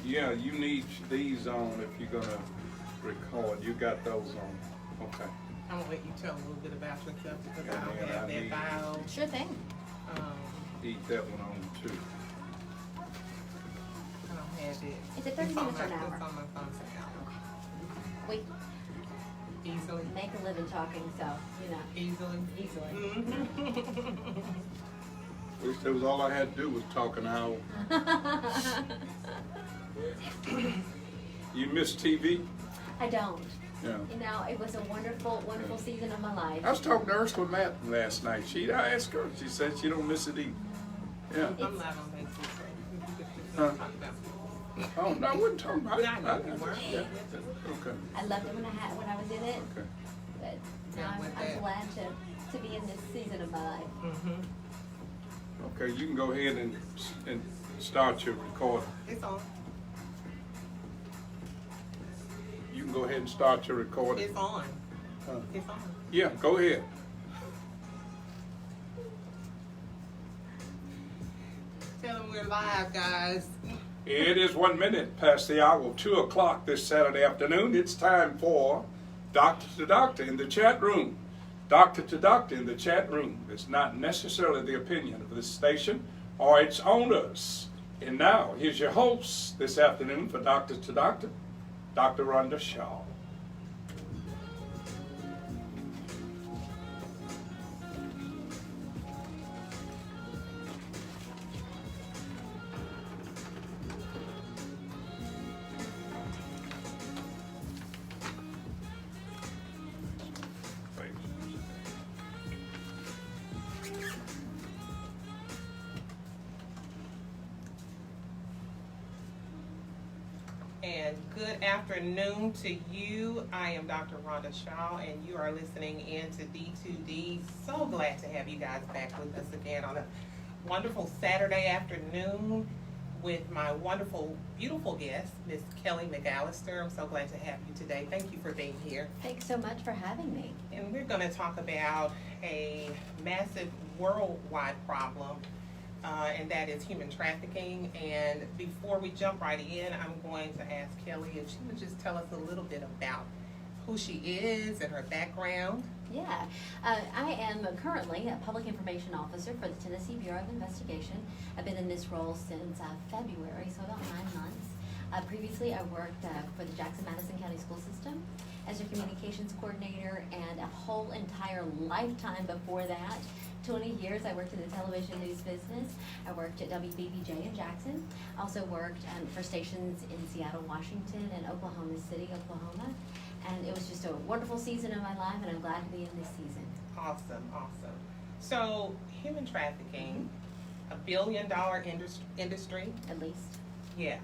Yeah, you need these on if you're gonna record. You got those on. Okay. I'm gonna let you tell a little bit about yourself because I And don't then have I that need- bio. Sure thing. Eat that one on too. I don't have it. Is it 30 It's on minutes or an my- hour? It's on my phone, so We easily. make a living talking, so, Easily. easily. Wish that was all I had to do was talk an hour. You miss TV? I don't. Yeah. It was a wonderful, wonderful season of my life. I was talking to Ursula Matt last night. I asked her. She said she don't miss it either. Yeah. I'm not on Facebook, so we could just Huh? not talk about it. Oh no, I wasn't talking about it. I know you weren't. Yeah. Okay. I loved it when I was in it, Okay. but Yeah, now with I'm that. glad to be in this season of my life. Okay. You can go ahead and start your recording. It's on. You can go ahead and start your recording. It's on. Huh. It's on. Yeah. Go ahead. Tell them we're live, guys. It is 1 minute past the hour of 2 o'clock this Saturday afternoon. It's time for Doctor to Doctor in the chat room. Doctor to Doctor in the chat room is not necessarily the opinion of this station or its owners. And now, here's your host this afternoon for Doctor to Doctor, Dr. Rhonda Shaw. And good afternoon to you. I am Dr. Rhonda Shaw, and you are listening in to D2D. So glad to have you guys back with us again on a wonderful Saturday afternoon with my wonderful, beautiful guest, Miss Kelly McAllister. I'm so glad to have you today. Thank you for being here. Thanks so much for having me. And we're going to talk about a massive worldwide problem, and that is human trafficking. And before we jump right in, I'm going to ask Kelly if she would just tell us a little bit about who she is and her background. Yeah, I am currently a public information officer for the Tennessee Bureau of Investigation. I've been in this role since February, so about 9 months. Previously, I worked for the Jackson-Madison County School System as a communications coordinator, and a whole entire lifetime before that, 20 years, I worked in the television news business. I worked at WBBJ in Jackson. Also worked for stations in Seattle, Washington, and Oklahoma City, Oklahoma. And it was just a wonderful season of my life, and I'm glad to be in this season. Awesome, awesome. So, human trafficking, $1 billion industry. At least. Yeah.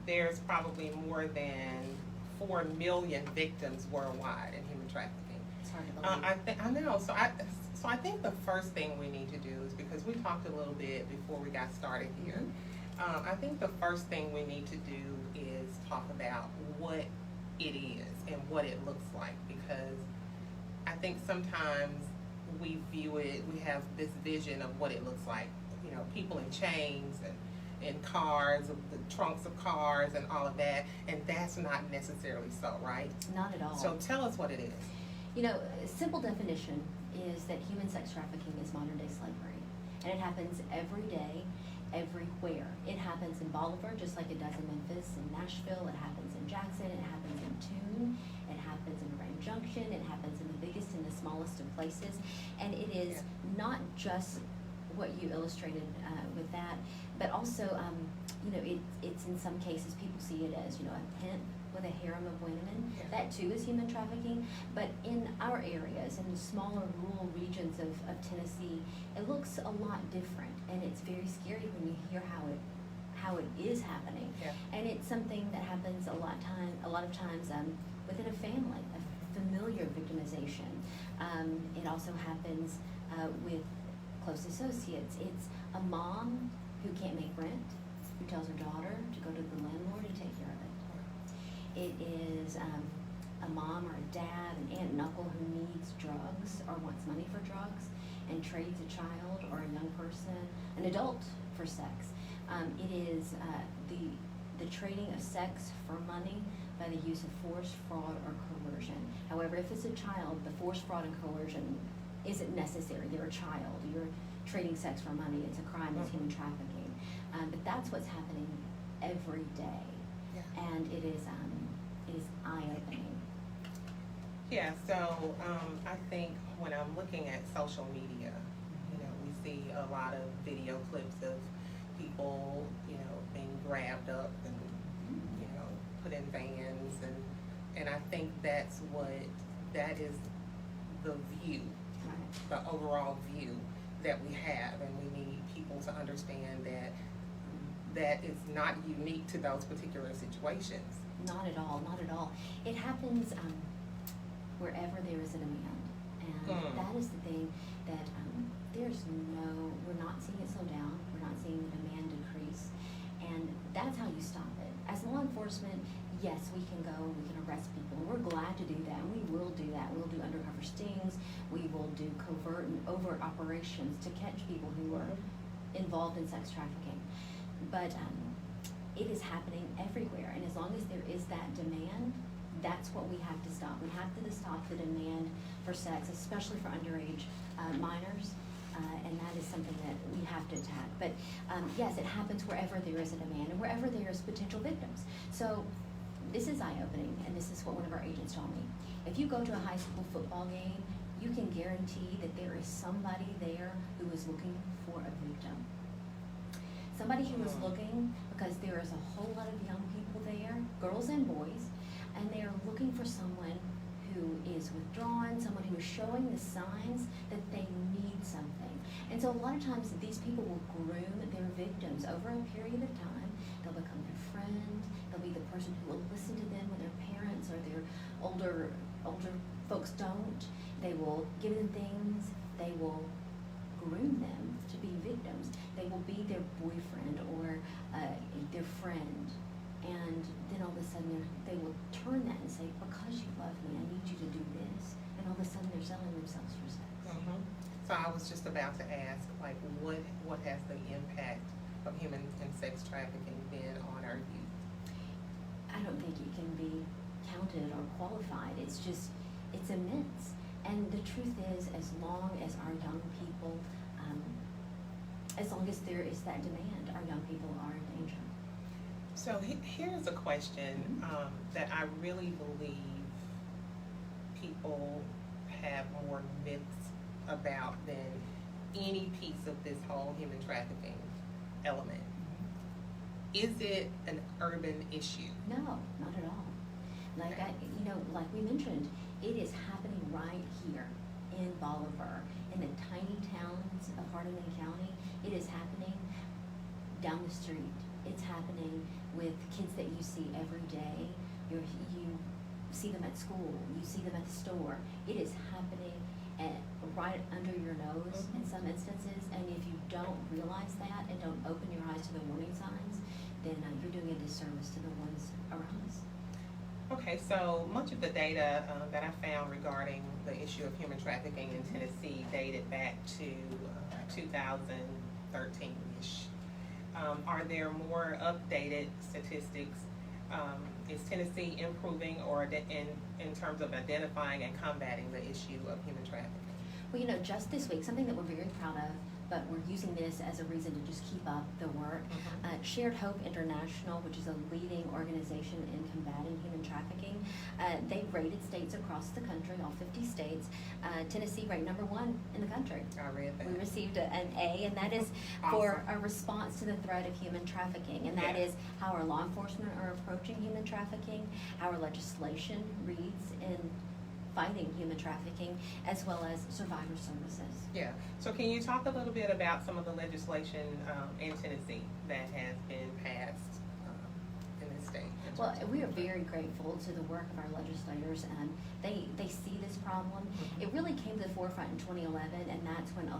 There's probably more than 4 million victims worldwide in human trafficking. It's hard to believe. I know. So I think the first thing we need to do is, because we talked a little bit before we got started here, I think the first thing we need to do is talk about what it is and what it looks like, because I think sometimes we view it, we have this vision of what it looks like, people in chains and in cars, the trunks of cars and all of that, and that's not necessarily so, right? Not at all. So tell us what it is. A simple definition is that human sex trafficking is modern day slavery. And it happens every day, everywhere. It happens in Bolivar, just like it does in Memphis and Nashville. It happens in Jackson. It happens in Tune. It happens in Grand Junction. It happens in the biggest and the smallest of places. And it is not just what you illustrated with that, but also, it's in some cases people see it as, a pimp with a harem of women. Yeah. That too is human trafficking. But in our areas, in the smaller rural regions of Tennessee, it looks a lot different, and it's very scary when you hear how it is happening. Yeah. And it's something that happens a lot of times within a family, a familiar victimization. It also happens with close associates. It's a mom who can't make rent, who tells her daughter to go to the landlord to take care of it. It is a mom or a dad, an aunt and uncle who needs drugs or wants money for drugs and trades a child or a young person, an adult, for sex. It is the the trading of sex for money by the use of force, fraud, or coercion. However, if it's a child, the force, fraud, and coercion isn't necessary. They're a child. You're trading sex for money. It's a crime. It's human trafficking. But that's what's happening every day, and it is eye-opening. Yeah, so I think when I'm looking at social media, we see a lot of video clips of people, being grabbed up and, put in vans, and I think that is the view, the overall view that we have, and we need people to understand that is not unique to those particular situations. Not at all, not at all. It happens wherever there is a demand, and that is the thing that we're not seeing it slow down, we're not seeing the demand decrease, and that's how you stop it. As law enforcement, yes, we can go and we can arrest people, and we're glad to do that, and we will do that. We'll do undercover stings, we will do covert and overt operations to catch people who are involved in sex trafficking. But it is happening everywhere, and as long as there is that demand, that's what we have to stop. We have to stop the demand for sex, especially for underage minors, and that is something that we have to attack. But yes, it happens wherever there is a demand and wherever there is potential victims. So this is eye-opening, and this is what one of our agents told me. If you go to a high school football game, you can guarantee that there is somebody there who is looking for a victim. Somebody who is looking because there is a whole lot of young people there, girls and boys, and they are looking for someone who is withdrawn, someone who is showing the signs that they need something. And so a lot of times these people will groom their victims over a period of time. They'll become their friend, they'll be the person who will listen to them when their parents or their older folks don't. They will give them things, they will groom them to be victims. They will be their boyfriend or their friend. And then all of a sudden they will turn that and say, because you love me, I need you to do this. And all of a sudden they're selling themselves for sex. So I was just about to ask, what has the impact of human and sex trafficking been on our youth? I don't think it can be counted or qualified. It's immense. And the truth is, as long as our young people, as long as there is that demand, our young people are in danger. So here's a question that I really believe people have more myths about than any piece of this whole human trafficking element. Is it an urban issue? No, not at all. Like we mentioned, it is happening right here in Bolivar, in the tiny towns of Hardin County. It is happening down the street. It's happening with kids that you see every day. You see them at school. You see them at the store. It is happening right under your nose in some instances. And if you don't realize that and don't open your eyes to the warning signs, then you're doing a disservice to the ones around us. Okay, so much of the data that I found regarding the issue of human trafficking in Tennessee dated back to 2013-ish. Are there more updated statistics? Is Tennessee improving or in terms of identifying and combating the issue of human trafficking? Well, just this week, something that we're very proud of, but we're using this as a reason to just keep up the work. Shared Hope International, which is a leading organization in combating human trafficking, they've rated states across the country, all 50 states. Tennessee ranked #1 in the country. I read that. We received an A, and that is for a response to the threat of human trafficking, and that is how our law enforcement are approaching human trafficking, how our legislation reads in fighting human trafficking, as well as survivor services. Yeah. So can you talk a little bit about some of the legislation in Tennessee that has been passed in this state? Well, we are very grateful to the work of our legislators, and they see this problem. It really came to the forefront in 2011, and that's when a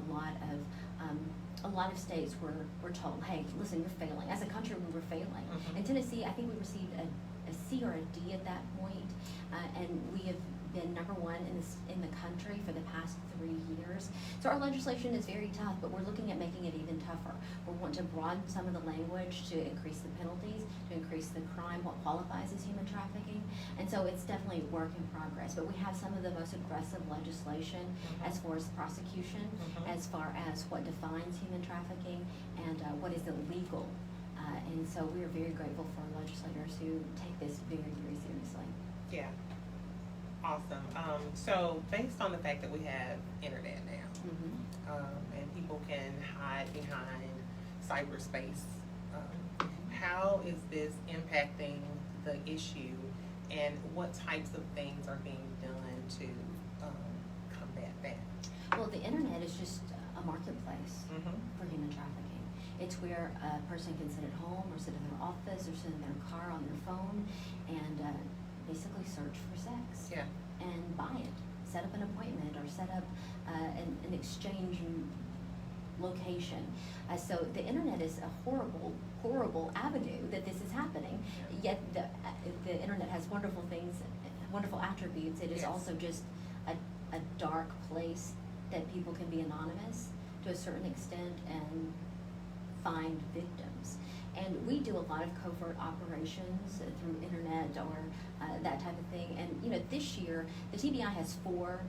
lot of states were told, hey, listen, you're failing. As a country, we were failing. In Tennessee, I think we received a C or a D at that point, and we have been #1 in the country for the past 3 years. So our legislation is very tough, but we're looking at making it even tougher. We want to broaden some of the language to increase the penalties, to increase the crime, what qualifies as human trafficking. And so it's definitely a work in progress, but we have some of the most aggressive legislation as far as prosecution, as far as what defines human trafficking, and what is illegal. And so we are very grateful for our legislators who take this very, very seriously. Yeah. Awesome. So based on the fact that we have internet now, and people can hide behind cyberspace, how is this impacting the issue, and what types of things are being done to combat that? Well, the internet is just a marketplace for human trafficking. It's where a person can sit at home or sit in their office or sit in their car on their phone and basically search for sex. Yeah. And buy it. Set up an appointment or set up an exchange location. So the internet is a horrible, horrible avenue that this is happening. Yet the internet has wonderful things, wonderful attributes. It is Yes. also just a dark place that people can be anonymous to a certain extent and find victims. And we do a lot of covert operations through internet or that type of thing. And this year the TBI has 4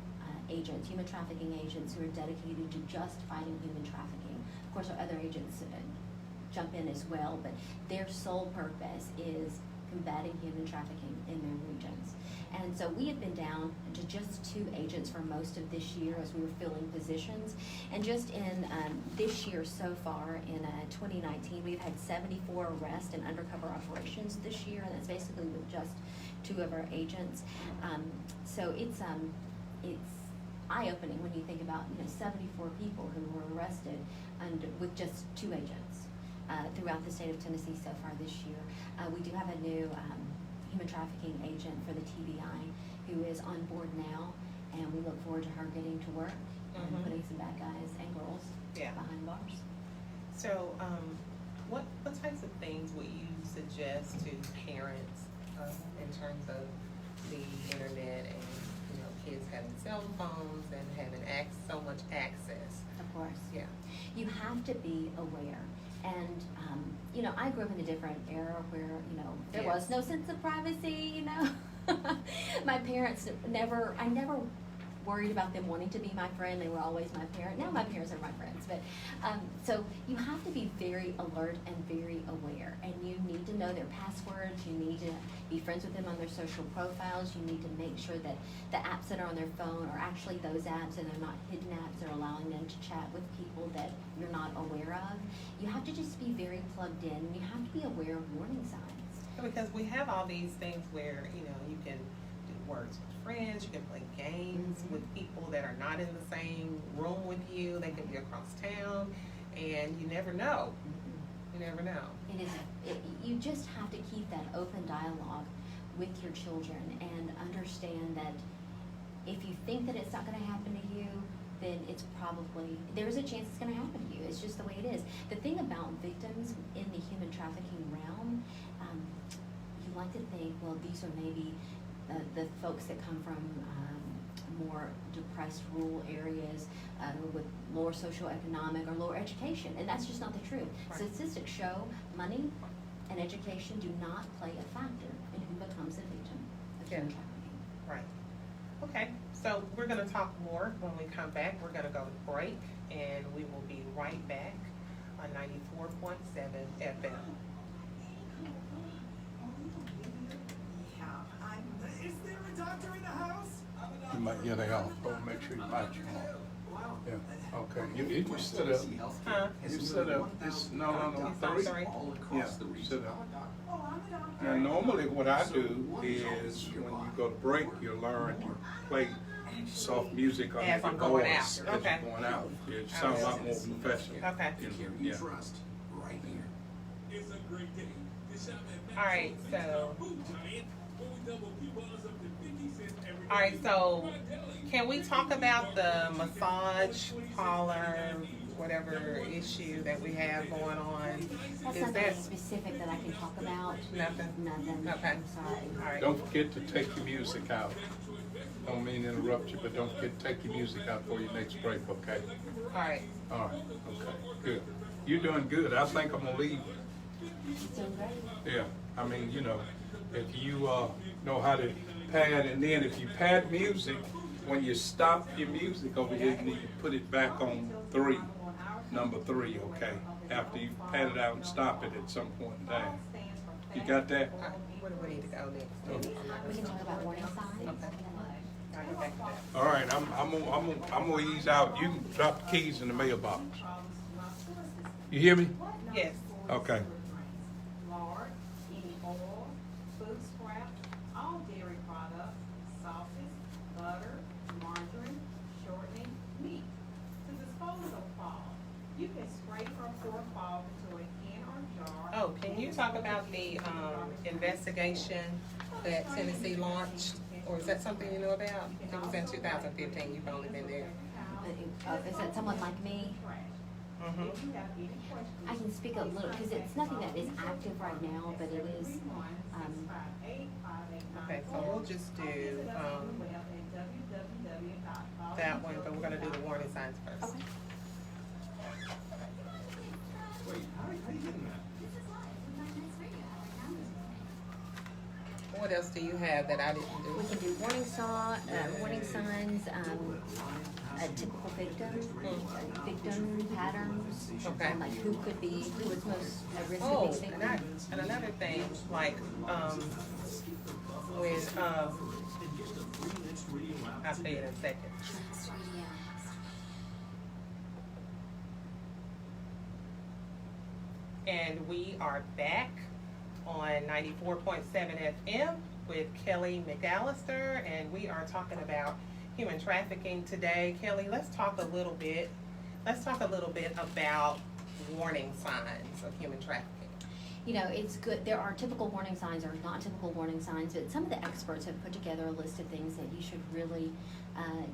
agents, human trafficking agents, who are dedicated to just fighting human trafficking. Of course, our other agents jump in as well, but their sole purpose is combating human trafficking in their regions. And so we have been down to just 2 agents for most of this year as we were filling positions. And just in this year so far, in 2019, we've had 74 arrests and undercover operations this year, and that's basically with just 2 of our agents. So it's eye-opening when you think about 74 people who were arrested with just 2 agents throughout the state of Tennessee so far this year. We do have a new human trafficking agent for the TBI who is on board now, and we look forward to her getting to work and putting some bad guys and girls behind bars. So what types of things would you suggest to parents in terms of the internet and kids having cell phones and having so much access? Of course. Yeah. You have to be aware. And, I grew up in a different era where, there was no sense of privacy, My parents I never worried about them wanting to be my friend. They were always my parent. Now my parents are my friends. But so you have to be very alert and very aware. And you need to know their passwords. You need to be friends with them on their social profiles. You need to make sure that the apps that are on their phone are actually those apps and they're not hidden apps that are allowing them to chat with people that you're not aware of. You have to just be very plugged in. You have to be aware of warning signs. Because we have all these things where, you can do words with friends, you can play games with people that are not in the same room with you. They could be across town, and you never know. You never know. You just have to keep that open dialogue with your children and understand that if you think that it's not going to happen to you, then there's a chance it's going to happen to you. It's just the way it is. The thing about victims in the human trafficking realm, you like to think, well, these are maybe the folks that come from more depressed rural areas with lower socioeconomic or lower education, and that's just not the truth. Right. Statistics show money and education do not play a factor in who becomes a victim of human trafficking. Right. Okay, so we're going to talk more when we come back. We're going to go to break, and we will be right back on 94.7 FM. Is there a doctor in the house? You might get it off, but make sure you mic you on. Yeah, okay. You sit up. Huh? You sit up. It's, no, 3. Sorry. Yeah, sit up. Now, normally what I do is when you go to break, you learn to play soft music on As your I'm going out. voice as Okay. you're going out. It sounds a lot more professional. Okay. Yeah. Trust right here. It's a great day. All right, so can we talk about the massage parlor, whatever issue that we have going on? That's Is something that specific that I can talk about. nothing? Nothing. Okay. I'm sorry. All right. Don't forget to take your music out. Don't mean to interrupt you, but don't take your music out for your next break, okay? All right. All right, okay, good. You're doing good. I think I'm gonna leave. Doing great. Yeah, I mean, you know, if you know how to pad, and then if you pad music, when you stop your music over here, you need to put it back on 3, number 3, okay? After you pad it out and stop it at some point in time. You got that? All right. Where do we need to go next? We can talk about warning signs. Okay. I'll get back to that. All right, I'm gonna ease out. You can drop the keys in the mailbox. You hear me? Yes. Okay. Lard, any oil, food scraps, all dairy products, sauces, butter, margarine, shortening, meat. To dispose of fog, you can scrape or pour fog into a can or jar. Oh, can you talk about the investigation that Tennessee launched? Or is that something you know about? It was in 2015, you've only been there. Is that someone like me? Mm-hmm. If you have any questions, I can speak a little, because it's nothing that is active right now, but it is, 658-5894. Okay, so we'll just do that one, but we're gonna do the warning signs first. okay. Wait, how you getting that? What else do you have that I didn't We do? can do warning signs, a typical victim patterns. Okay. Like who could be, who is most at risk Oh, of being and, victim. and another thing, like, when, I'll say it in a second. And we are back on 94.7 FM with Kelly McAllister, and we are talking about human trafficking today. Kelly, let's talk a little bit about warning signs of human trafficking. You know, it's good, there are typical warning signs or not typical warning signs, but some of the experts have put together a list of things that you should really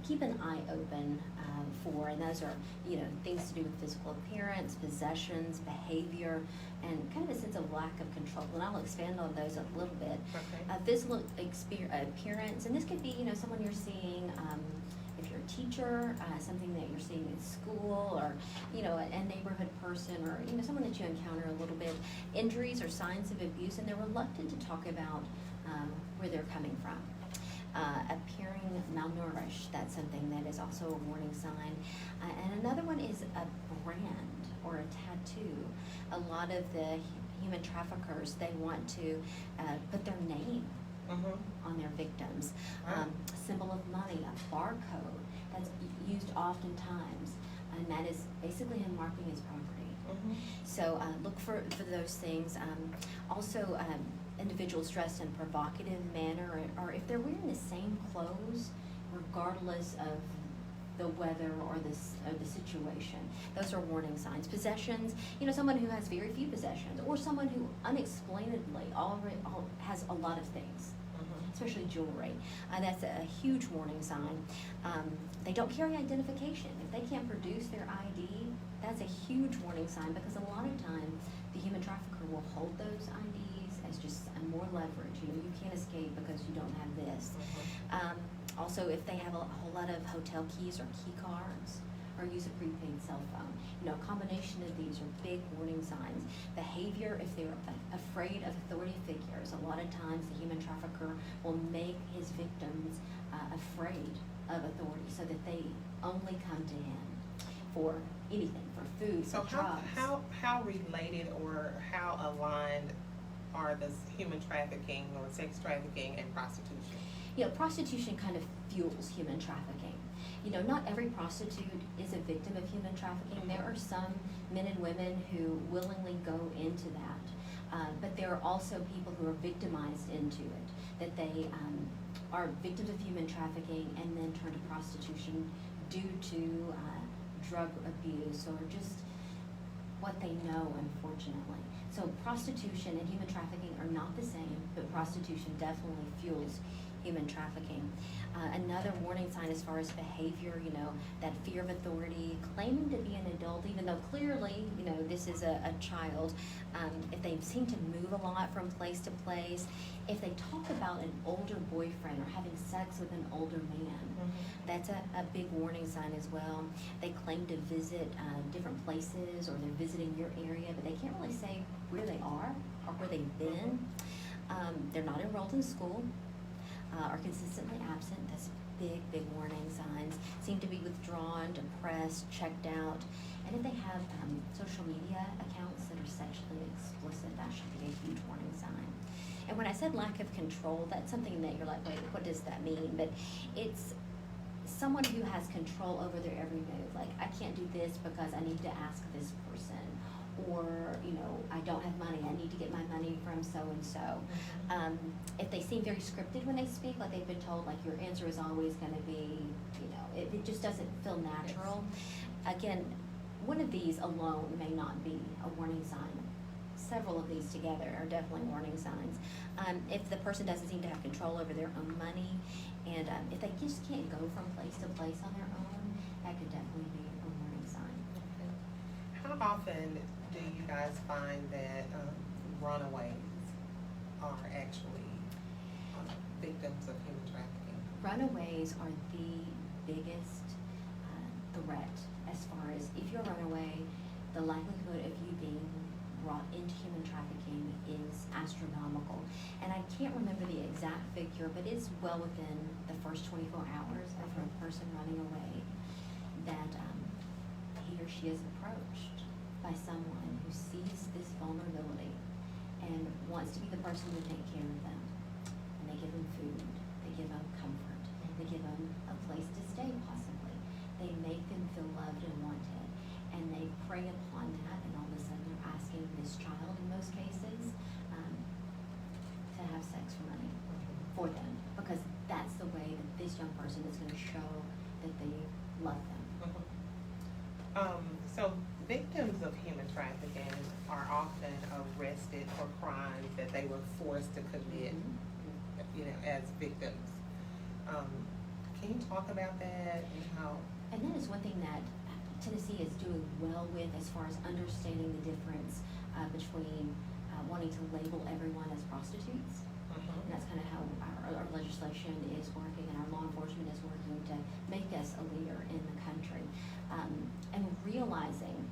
keep an eye open for, and those are, you know, things to do with physical appearance, possessions, behavior, and kind of a sense of lack of control. And I'll expand on those a little bit. Okay. Physical appearance, and this could be, you know, someone you're seeing, if you're a teacher, something that you're seeing in school, or, you know, a neighborhood person, or, you know, someone that you encounter a little bit. Injuries or signs of abuse, and they're reluctant to talk about where they're coming from. Appearing malnourished, that's something that is also a warning sign. And another one is a brand or a tattoo. A lot of the human traffickers, they want to put their name Mm-hmm. on their victims. Right. Symbol of money, a barcode, that's used oftentimes, and that is basically him marking his property. Mm-hmm. So look for those things. Also, individuals dressed in a provocative manner, or if they're wearing the same clothes, regardless of the weather or the situation. Those are warning signs. Possessions, you know, someone who has very few possessions, or someone who unexplainably already has a lot of things, especially jewelry. That's a huge warning sign. They don't carry identification. If they can't produce their ID, that's a huge warning sign, because a lot of times the human trafficker will hold those IDs as just more leverage. You know, you can't escape because you don't have this. Also, if they have a whole lot of hotel keys or key cards, or use a prepaid cell phone. You know, a combination of these are big warning signs. Behavior, if they're afraid of authority figures, a lot of times the human trafficker will make his victims afraid of authority, so that they only come to him for anything, for food, So for drugs. how related or how aligned are the human trafficking or sex trafficking and prostitution? You know, prostitution kind of fuels human trafficking. You know, not every prostitute is a victim of human trafficking. There are some men and women who willingly go into that. But there are also people who are victimized into it, that they are victims of human trafficking and then turn to prostitution due to drug abuse or just what they know, unfortunately. So prostitution and human trafficking are not the same, but prostitution definitely fuels human trafficking. Another warning sign as far as behavior, that fear of authority, claiming to be an adult, even though clearly, this is a child. If they seem to move a lot from place to place, if they talk about an older boyfriend or having sex with an older man, that's a big warning sign as well. They claim to visit different places, or they're visiting your area, but they can't really say where they are or where they've been. They're not enrolled in school, are consistently absent. That's big warning signs. Seem to be withdrawn, depressed, checked out. And if they have social media accounts that are sexually explicit, that should be a huge warning sign. And when I said lack of control, that's something that you're like, wait, what does that mean? But it's someone who has control over their every move. Like, I can't do this because I need to ask this person. Or, I don't have money, I need to get my money from so-and-so. If they seem very scripted when they speak, like they've been told, like, your answer is always gonna be, it just doesn't feel natural. Again, one of these alone may not be a warning sign. Several of these together are definitely warning signs. If the person doesn't seem to have control over their own money, and if they just can't go from place to place on their own, that could definitely be a warning sign. How often do you guys find that runaways are actually victims of human trafficking? Runaways are the biggest threat as far as if you're a runaway, the likelihood of you being brought into human trafficking is astronomical. And I can't remember the exact figure, but it's well within the first 24 hours after a person running away that he or she is approached by someone who sees this vulnerability and wants to be the person to take care of them. And they give them food, they give them comfort, they give them a place to stay possibly. They make them feel loved and wanted, and they prey upon that, and all of a sudden they're asking this child, in most cases, to have sex for money for them, because that's the way that this young person is going to show that they love them. So victims of human trafficking are often arrested for crimes that they were forced to commit, as victims. Can you talk about that and how? And that is one thing that Tennessee is doing well with as far as understanding the difference between wanting to label everyone as prostitutes. And that's kind of how our legislation is working, and our law enforcement is working to make us a leader in the country. And realizing,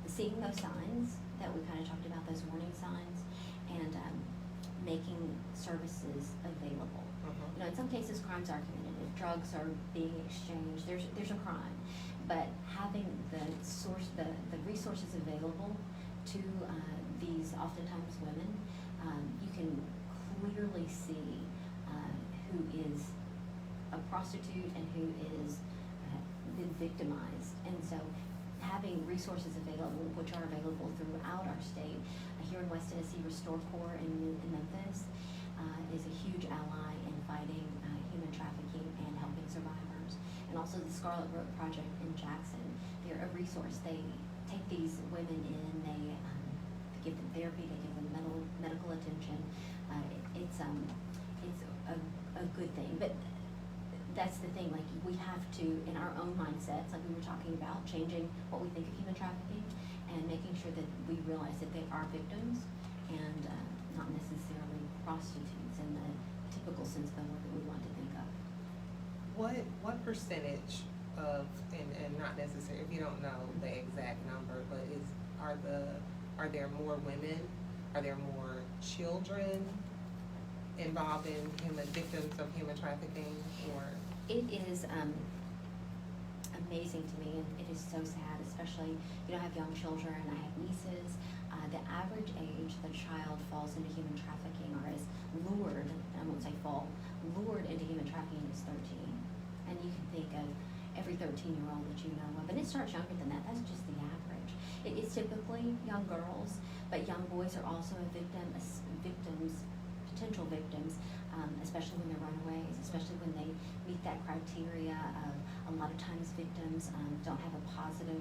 seeing those signs that we kind of talked about, those warning signs, and making services available. In some cases, crimes are committed. If drugs are being exchanged, there's a crime. But having the resources available to these oftentimes women, you can clearly see who is a prostitute and who is been victimized. And so having resources available, which are available throughout our state, here in West Tennessee, Restore Corps in Memphis is a huge ally in fighting human trafficking and helping survivors. And also the Scarlet Road Project in Jackson, they're a resource. They take these women in, they give them therapy, they give them medical attention. It's a good thing. But that's the thing, like, we have to, in our own mindsets, like we were talking about, changing what we think of human trafficking and making sure that we realize that they are victims and not necessarily prostitutes in the typical sense of the word that we want to think of. What percentage of, and not necessarily, if you don't know the exact number, but are there more women? Are there more children involved in victims of human trafficking, or? It is amazing to me, and it is so sad, especially, I have young children, I have nieces. The average age the child falls into human trafficking, or is lured, I won't say fall, lured into human trafficking is 13. And you can think of every 13-year-old that you know of, and it starts younger than that, that's just the average. It is typically young girls, but young boys are also potential victims, especially when they're runaways, especially when they meet that criteria of, a lot of times victims don't have a positive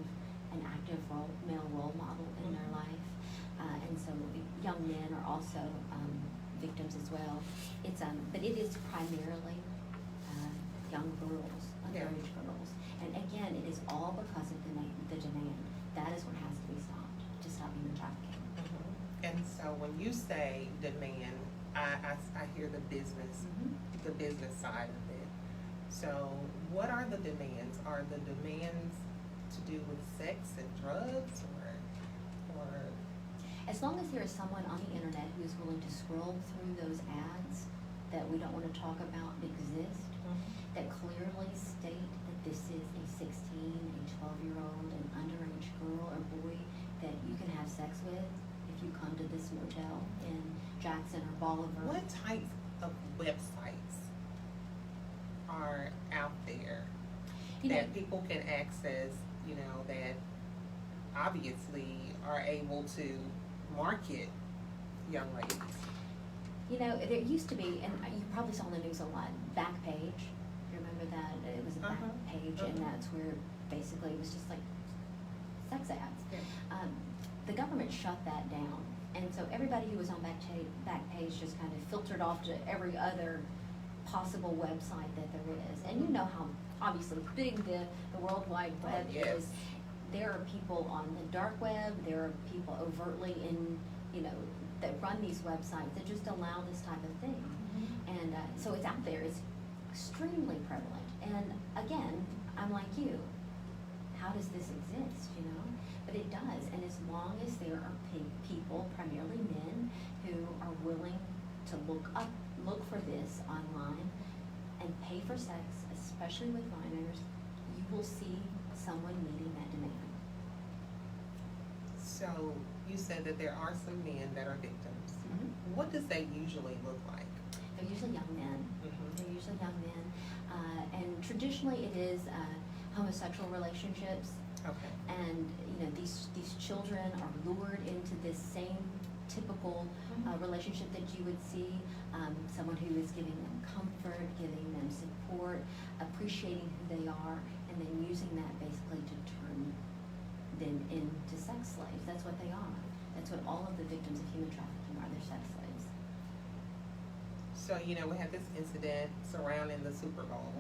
and active male role model in their life. And so young men are also victims as well. It's, but it is primarily, young girls, Yeah. underage girls. And again, it is all because of the demand. That is what has to be stopped, to stop human trafficking. And so when you say demand, I hear the business side of it. So what are the demands? Are the demands to do with sex and drugs or? As long as there is someone on the internet who is willing to scroll through those ads that we don't want to talk about exist, that clearly state that this is a 16, a 12-year-old, an underage girl or boy that you can have sex with if you come to this motel in Jackson or Bolivar. What types of websites are out there You know, that people can access, that obviously are able to market young ladies? there used to be, and you probably saw on the news a lot, Backpage. You remember that? It was a Backpage, and that's where basically it was just like sex ads. Yeah. The government shut that down, and so everybody who was on Backpage just kind of filtered off to every other possible website that there is. And you know how obviously big the World Wide Web yes. is. There are people on the dark web, there are people overtly in, that run these websites that just allow this type of thing. And so it's out there, it's extremely prevalent. And again, I'm like you, how does this exist, But it does, and as long as there are people, primarily men, who are willing to look for this online and pay for sex, especially with minors, you will see someone meeting that demand. So you said that there are some men that are victims. What does that usually look like? They're usually young men. Mhm. They're usually young men. And traditionally it is homosexual relationships. Okay. And, these children are lured into this same typical relationship that you would see. Someone who is giving them comfort, giving them support, appreciating who they are, and then using that basically to turn them into sex slaves. That's what they are. That's what all of the victims of human trafficking are. They're sex slaves. So, we had this incident surrounding the Super Bowl.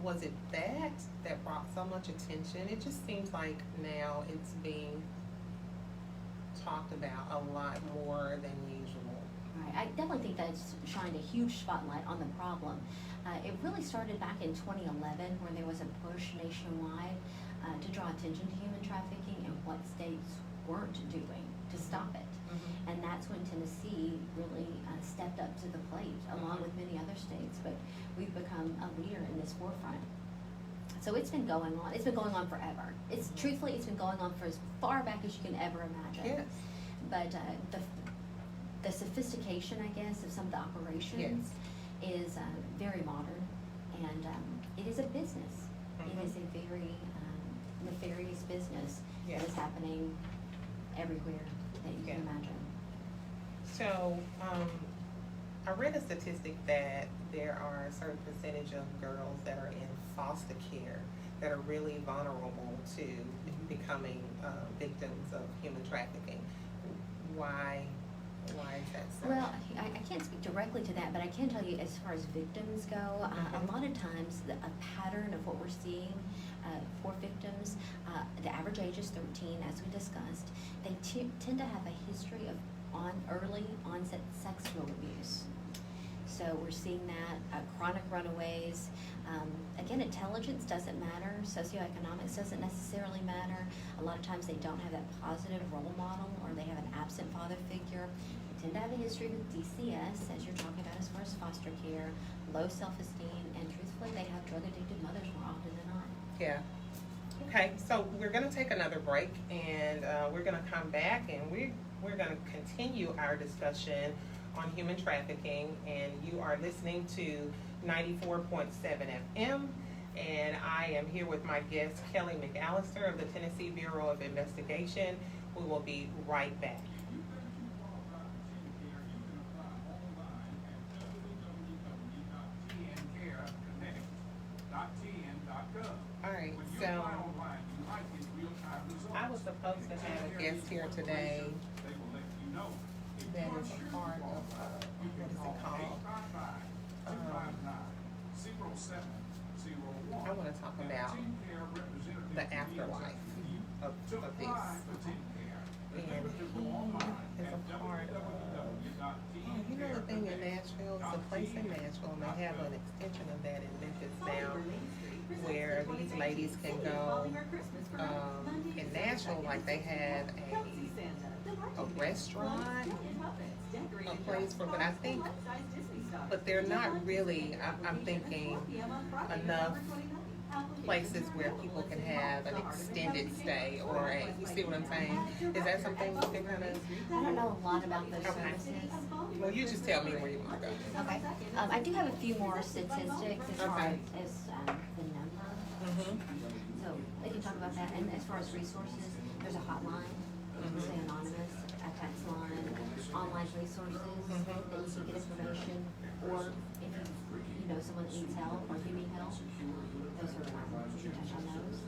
Was it that brought so much attention? It just seems like now it's being talked about a lot more than usual. Right. I definitely think that's shined a huge spotlight on the problem. It really started back in 2011 where there was a push nationwide to draw attention to human trafficking and what states weren't doing to stop it. And that's when Tennessee really stepped up to the plate, along with many other states. But we've become a leader in this forefront. So it's been going on. It's been going on forever. Truthfully, it's been going on for as far back as you can ever imagine. Yes. But the sophistication, I guess, of some of the operations is very modern, and it is a business. It is a very nefarious business that is happening everywhere that you can imagine. So, I read a statistic that there are a certain percentage of girls that are in foster care that are really vulnerable to becoming victims of human trafficking. Why is that so? Well, I can't speak directly to that, but I can tell you as far as victims go, a lot of times a pattern of what we're seeing for victims, the average age is 13, as we discussed. They tend to have a history of early onset sexual abuse. So we're seeing that, chronic runaways. Again, intelligence doesn't matter. Socioeconomics doesn't necessarily matter. A lot of times they don't have that positive role model, or they have an absent father figure. They tend to have a history with DCS, as you're talking about as far as foster care, low self-esteem, and truthfully, they have drug-addicted mothers more often than not. Yeah. Okay, so we're going to take another break, and we're going to come back, and we're going to continue our discussion on human trafficking, and you are listening to 94.7 FM, and I am here with my guest, Kelly McAllister of the Tennessee Bureau of Investigation. We will be right back. All right, so I was supposed to have a guest here today that is a part of, what is it called? I wanna talk about the afterlife of this. And he is a part of, you know the thing in Nashville, it's a place in Nashville, and they have an extension of that in Memphis now, where these ladies can go, in Nashville, like they have a restaurant, a place for, but I think, but they're not really, I'm thinking, enough places where people can have an extended stay or a, you see what I'm saying? Is that something you can kind of? I don't know a lot about those Okay. services. Well, you just tell me where you want to go. Okay, I do have a few more statistics as far Okay. as, the number. Mm-hmm. So they can talk about that, and as far as resources, there's a hotline, say anonymous, a text line, online resources that you can get information, or if you know someone that needs help or you need help, those are, you can touch on those.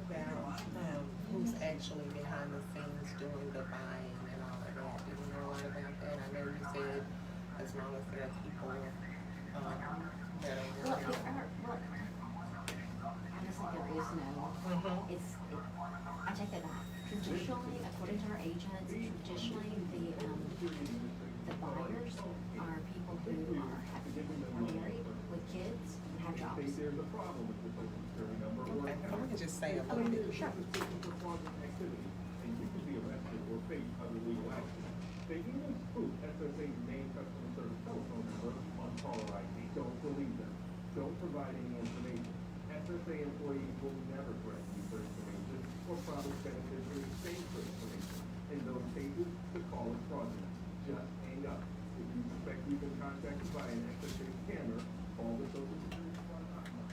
About who's actually behind the scenes doing the buying and all of that. Do you know a lot about that? I know you said as long as there are people that Well, are there working. are, well, honestly, there is no, I take that back. Traditionally, according to our agents, traditionally, the buyers are people who are married with kids and have jobs. Okay, I want to just say a little bit. Sure. They even spoof SSA's main customer service telephone number on caller ID. Don't believe them. Don't provide any information. SSA employees will never threaten you for information or promise benefits in exchange for information. In those cases, the call is fraudulent. Just hang up. If you suspect you've been contacted by an SSA scammer, call the Social Security Fund hotline.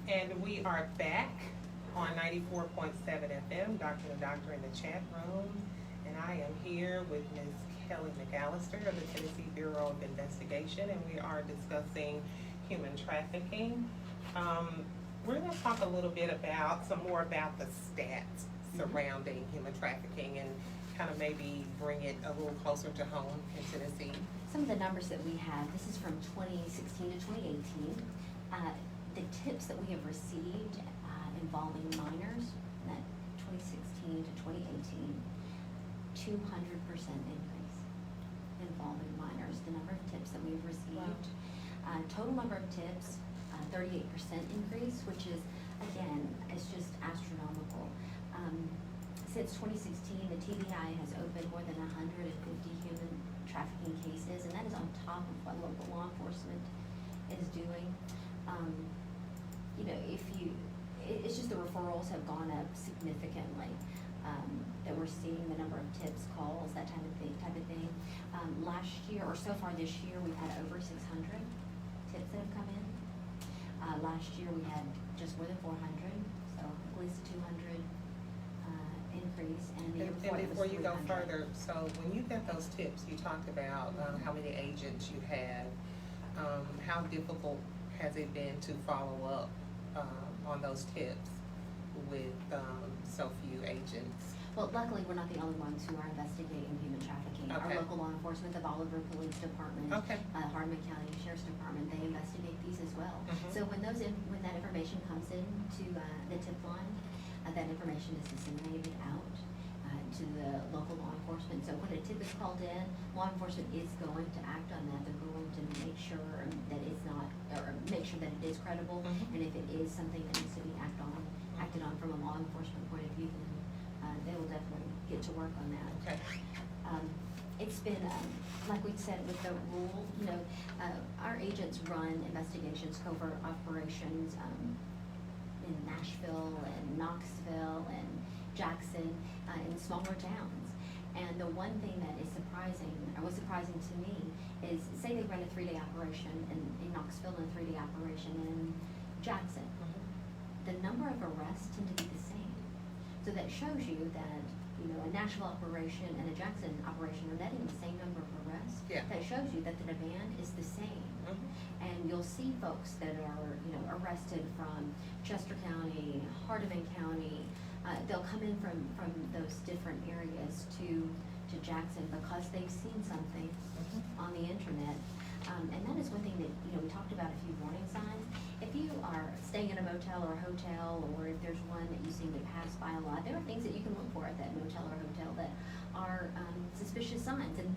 And we are back on 94.7 FM, Dr. and Doctor in the chat room. And I am here with Ms. Kelly McAllister of the Tennessee Bureau of Investigation, and we are discussing human trafficking. We're going to talk a little bit about, some more about the stats surrounding human trafficking and kind of maybe bring it a little closer to home in Tennessee. Some of the numbers that we have, this is from 2016 to 2018. The tips that we have received involving minors, that 2016 to 2018, 200% increase involving minors, the number of tips that we've received. Total number of tips, 38% increase, which is, again, it's just astronomical. Since 2016, the TBI has opened more than 150 human trafficking cases, and that is on top of what local law enforcement is doing. You know, it's just the referrals have gone up significantly. That we're seeing the number of tips, calls, that type of thing. Last year, or so far this year, we've had over 600 tips that have come in. Last year, we had just more than 400, so at least a 200 increase. And the year And before it was before you go 300. further, so when you got those tips, you talked about how many agents you had. How difficult has it been to follow up on those tips with so few agents? Well, luckily, we're not the only ones who are investigating human trafficking. Okay. Our local law enforcement, the Bolivar Police Department, Okay. Hardin County Sheriff's Department, they investigate these as well. Mhm. So when when that information comes in to the tip line, that information is disseminated out to the local law enforcement. So when a tip is called in, law enforcement is going to act on that. They're going to make sure that it's not, or make sure that it is credible. Mhm. And if it is something that needs to be acted on from a law enforcement point of view, then they will definitely get to work on that. Okay. It's been, like we said with the rule, you know, our agents run investigations, covert operations, in Nashville and Knoxville and Jackson, in smaller towns. And the one thing that is surprising, or was surprising to me, is say they run a 3-day operation in Knoxville and a 3-day operation in Jackson. The number of arrests tend to be the same. So that shows you that, you know, a Nashville operation and a Jackson operation are netting the same number of arrests. Yeah. That shows you that the demand is the same. And you'll see folks that are, you know, arrested from Chester County, Hardeman County. They'll come in from those different areas to Jackson because they've seen something on the internet. And that is one thing that, you know, we talked about a few warning signs. If you are staying in a motel or a hotel, or if there's one that you seem to pass by a lot, there are things that you can look for at that motel or hotel that are suspicious signs. And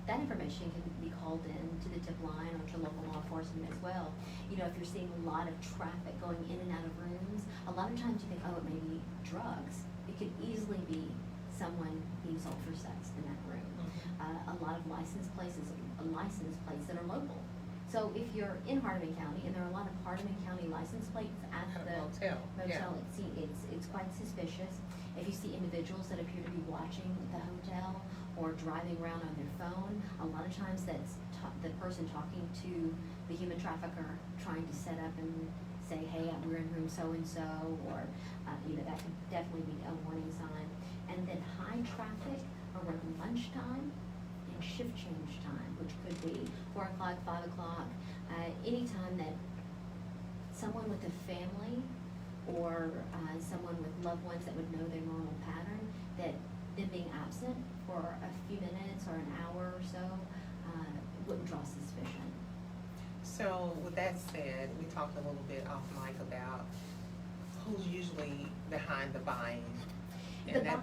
that information can be called in to the tip line or to local law enforcement as well. You know, if you're seeing a lot of traffic going in and out of rooms, a lot of times you think, oh, it may be drugs. It could easily be someone being sold for sex in that room. A lot of license plates that are local. So if you're in Hardeman County, and there are a lot of Hardeman County license plates at the Motel, yeah. it's quite suspicious. If you see individuals that appear to be watching the hotel or driving around on their phone, a lot of times that's the person talking to the human trafficker trying to set up and say, hey, we're in room so-and-so, or, you know, that could definitely be a warning sign. And then high traffic around lunchtime and shift change time, which could be 4 o'clock, 5 o'clock, anytime that someone with a family or someone with loved ones that would know their normal pattern, that them being absent for a few minutes or an hour or so wouldn't draw suspicion. So with that said, we talked a little bit off mic about who's usually behind the buying. Go ahead.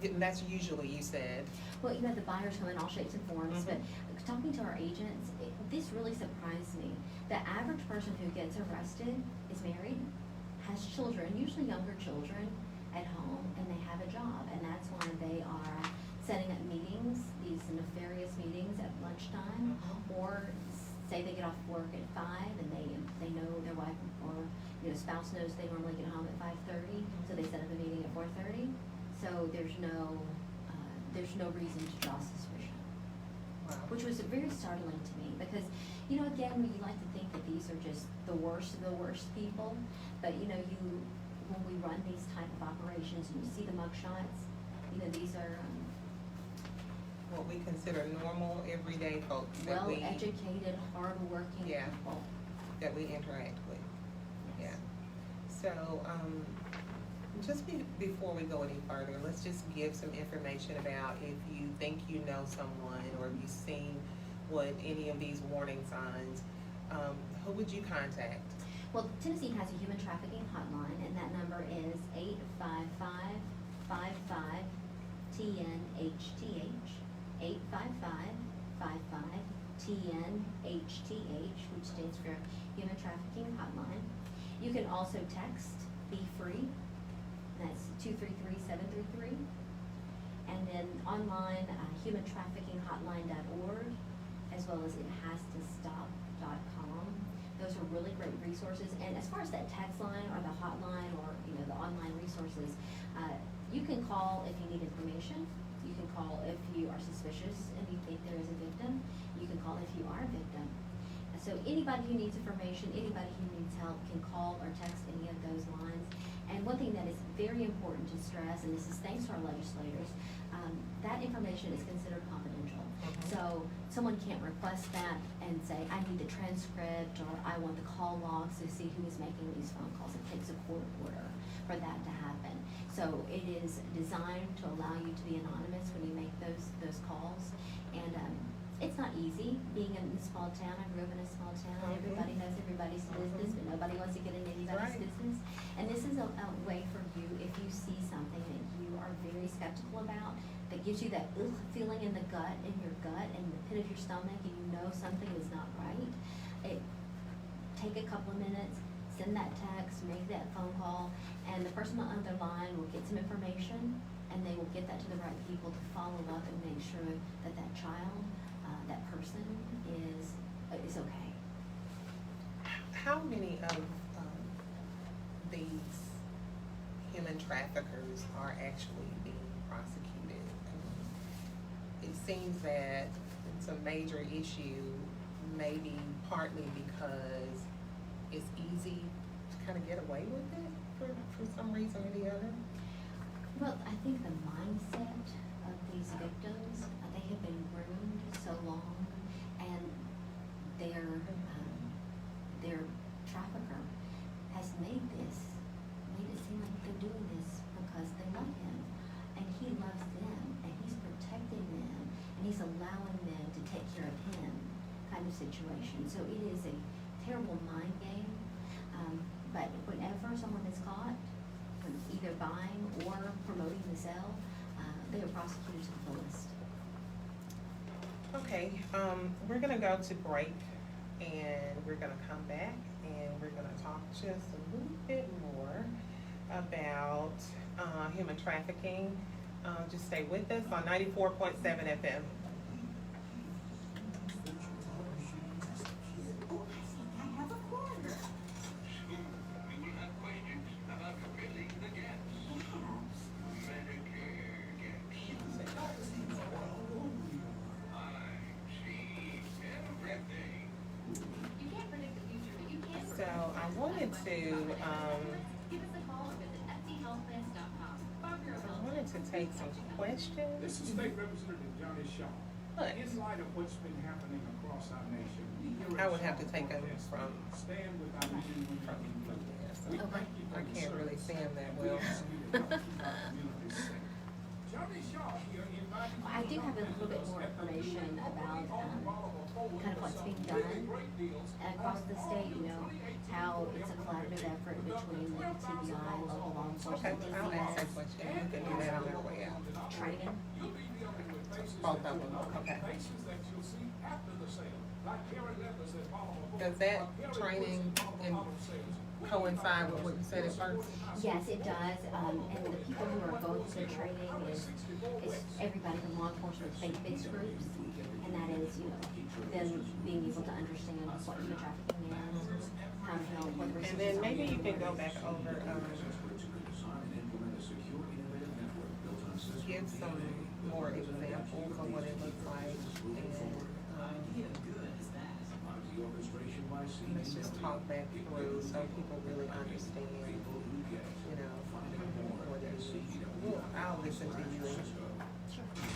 And that's usually, you said. Well, you know, the buyers come in all shapes and forms, but talking to our agents, this really surprised me. The average person who gets arrested is married, has children, usually younger children, at home, and they have a job, and that's why they are setting up meetings, these nefarious meetings at lunchtime, or say they get off work at 5 and they know their wife or, you know, spouse knows they normally get home at 5:30, so they set up a meeting at 4:30. So there's no reason to draw suspicion. Wow. Which was very startling to me because, you know, again, we like to think that these are just the worst of the worst people, but you know, when we run these type of operations and you see the mugshots, you know, these are What we consider normal, everyday folks that we, well-educated, hard-working Yeah. people. that we interact with. Yes. Yeah. So, just before we go any further, let's just give some information about if you think you know someone or if you've seen what any of these warning signs, who would you contact? Well, Tennessee has a human trafficking hotline, and that number is 855-55-TNHTH, 855-55-TNHTH, which stands for Human Trafficking Hotline. You can also text Be Free, that's 233-733. And then online, humantraffickinghotline.org, as well as ithastostop.com. Those are really great resources. And as far as that text line or the hotline or, you know, the online resources, you can call if you need information. You can call if you are suspicious and you think there is a victim. You can call if you are a victim. So anybody who needs information, anybody who needs help can call or text any of those lines. And one thing that is very important to stress, and this is thanks to our legislators, that information is considered confidential. So someone can't request that and say, I need the transcript, or I want the call logs to see who is making these phone calls. It takes a court order for that to happen. So it is designed to allow you to be anonymous when you make those calls. And it's not easy being in a small town. I grew up in a small town. Everybody knows everybody's business, but nobody wants to get into anybody's business. And this is a way for you, if you see something that you are very skeptical about, that gives you that feeling in the gut, in your gut, in the pit of your stomach, and you know something is not right. Take a couple of minutes, send that text, make that phone call, and the person on the other line will get some information, and they will get that to the right people to follow up and make sure that that child, that person is okay. How many of these human traffickers are actually being prosecuted? it seems that it's a major issue, maybe partly because it's easy to kind of get away with it for some reason or the other. Well, I think the mindset of these victims, they have been groomed so long, and their trafficker has made it seem like they're doing this because they love him, and he loves them, and he's protecting them, and he's allowing them to take care of him, kind of situation. So it is a terrible mind game, but whenever someone is caught, either buying or promoting the sale, they are prosecuted to the fullest. Okay, we're gonna go to break, and we're gonna come back, and we're gonna talk just a little bit more about human trafficking. Just stay with us on 94.7 FM. So I wanted to take some questions. This is State Representative Johnny Shaw. But In light of what's been happening across our nation, I would have to take them from stand with our men and women in blue. there, so We thank you for I your can't really service. see them that We well. ask you to help keep our communities safe. Johnny Shaw here inviting Well, I do have a little bit more information about kind of what's being done across the state, how it's a collaborative effort between the TBI, local law Okay, enforcement, I'll ask that DCS, question. We can do that on our way out. training. Both of them, okay. Faces that you'll see after the sale, like Karen Leathers at Baltimore. Does that training coincide with what you said at first? Yes, it does, and the people who are going to the training is everybody from law enforcement, faith-based groups, and that is, them being able to understand what human trafficking is, how to help, what resources. And then maybe you can go back over, give some more examples of what it looks like, and, let's just talk back through so people really understand, what it is. I'll listen to you and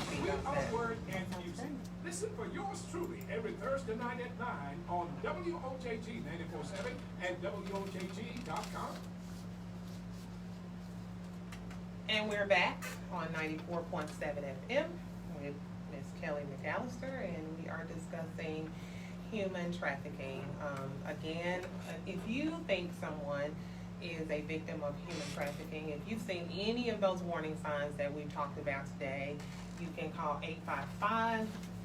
We see about are that. Word and Music. Listen for yours truly every Thursday night at 9 on WOJG 94.7 and WOJG.com. And we're back on 94.7 FM with Ms. Kelly McAllister, and we are discussing human trafficking. Again, if you think someone is a victim of human trafficking, if you've seen any of those warning signs that we've talked about today, you can call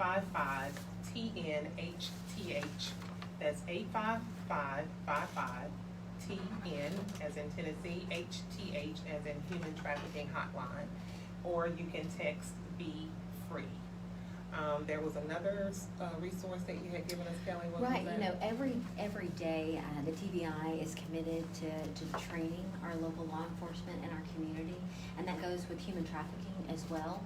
855-55-TNHTH. That's 855-55-TN as in Tennessee, HTH as in Human Trafficking Hotline. Or you can text Be Free. There was another resource that you had given us, Kelly. What was Right, that? every day, the TBI is committed to training our local law enforcement and our community, and that goes with human trafficking as well.